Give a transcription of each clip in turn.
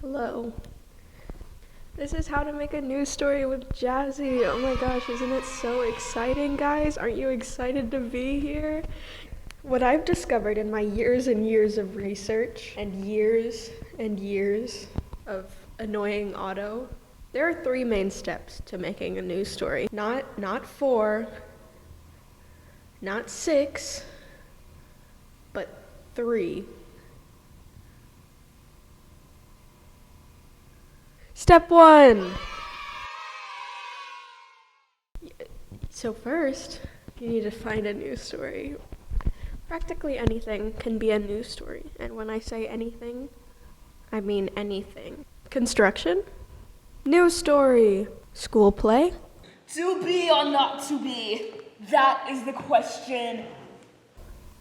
Hello. This is how to make a news story with Jazzy. Oh my gosh, isn't it so exciting, guys? Aren't you excited to be here? What I've discovered in my years and years of research and years of annoying Otto, there are 3 main steps to making a news story. Not 4, not 6, but 3. Step 1. So first, you need to find a news story. Practically anything can be a news story. And when I say anything, I mean anything. Construction, news story, school play, To be or not to be? That is the question.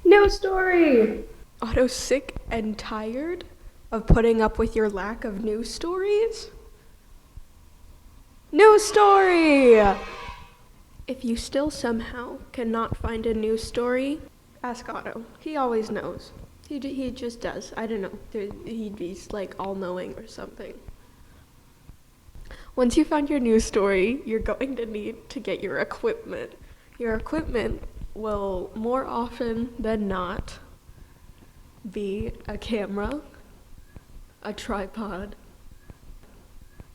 news story. Otto's sick and tired of putting up with your lack of news stories? News story! If you still somehow cannot find a news story, ask Otto. He always knows. He just does. I don't know. He's like all-knowing or something. Once you found your news story, you're going to need to get your equipment. Your equipment will more often than not be a camera, a tripod,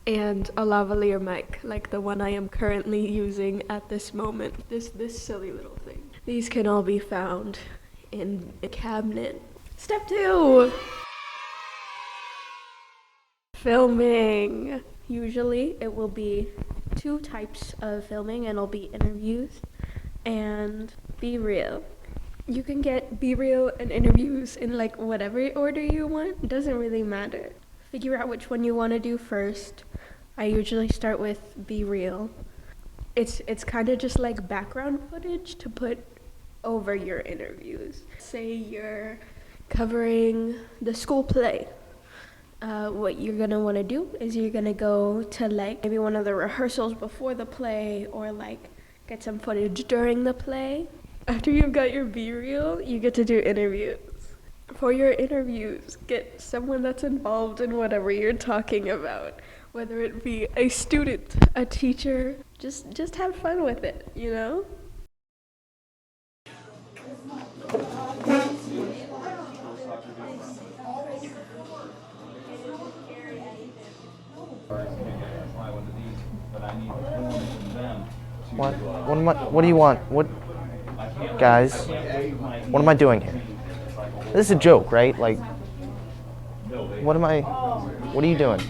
and a lavalier mic, like the one I am currently using at this moment. This silly little thing. These can all be found in a cabinet. Step 2. Filming. Usually it will be 2 types of filming, and it'll be interviews and be real. You can get be real and interviews in like whatever order you want. It doesn't really matter. Figure out which one you want to do first. I usually start with be real. It's kind of just like background footage to put over your interviews. Say you're covering the school play. What you're gonna want to do is you're gonna go to like maybe one of the rehearsals before the play, or like get some footage during the play. After you've got your be-real, you get to do interviews. For your interviews, get someone that's involved in whatever you're talking about. Whether it be a student, a teacher, just have fun with it, you know? What do you want? Guys, what am I doing here? This is a joke, right? Like, what are you doing?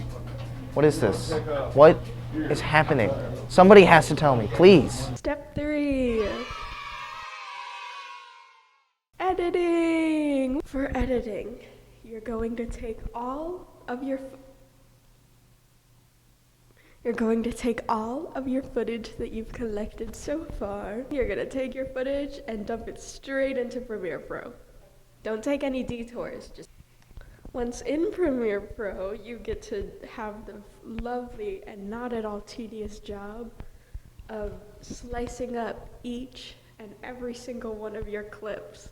What is this? What is happening? Somebody has to tell me, please. Step 3. Editing. For editing, you're going to take all of your footage that you've collected so far. You're gonna take your footage and dump it straight into Premiere Pro. Don't take any detours. Once in Premiere Pro, you get to have the lovely and not at all tedious job of slicing up each and every single one of your clips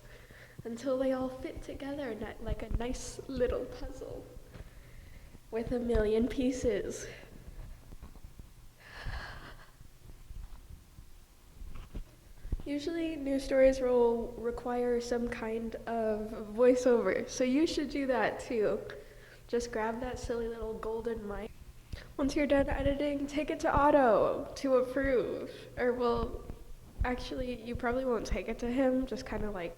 until they all fit together like a nice little puzzle with a million pieces. Usually news stories will require some kind of voiceover, so you should do that too. Just grab that silly little golden mic. Once you're done editing, take it to Otto to approve. Or well, actually, you probably won't take it to him, just kind of like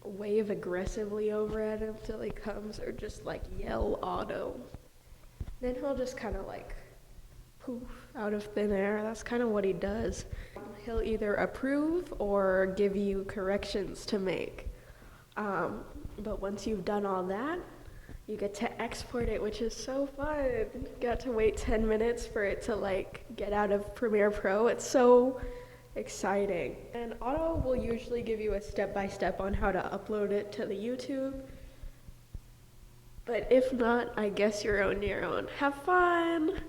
wave aggressively over at him till he comes, or just like yell Otto. Then he'll just kind of like poof out of thin air. That's kind of what he does. He'll either approve or give you corrections to make. But once you've done all that, you get to export it, which is so fun. You got to wait 10 minutes for it to like get out of Premiere Pro. It's so exciting. And Otto will usually give you a step-by-step on how to upload it to the YouTube. But if not, I guess you're on your own. Have fun!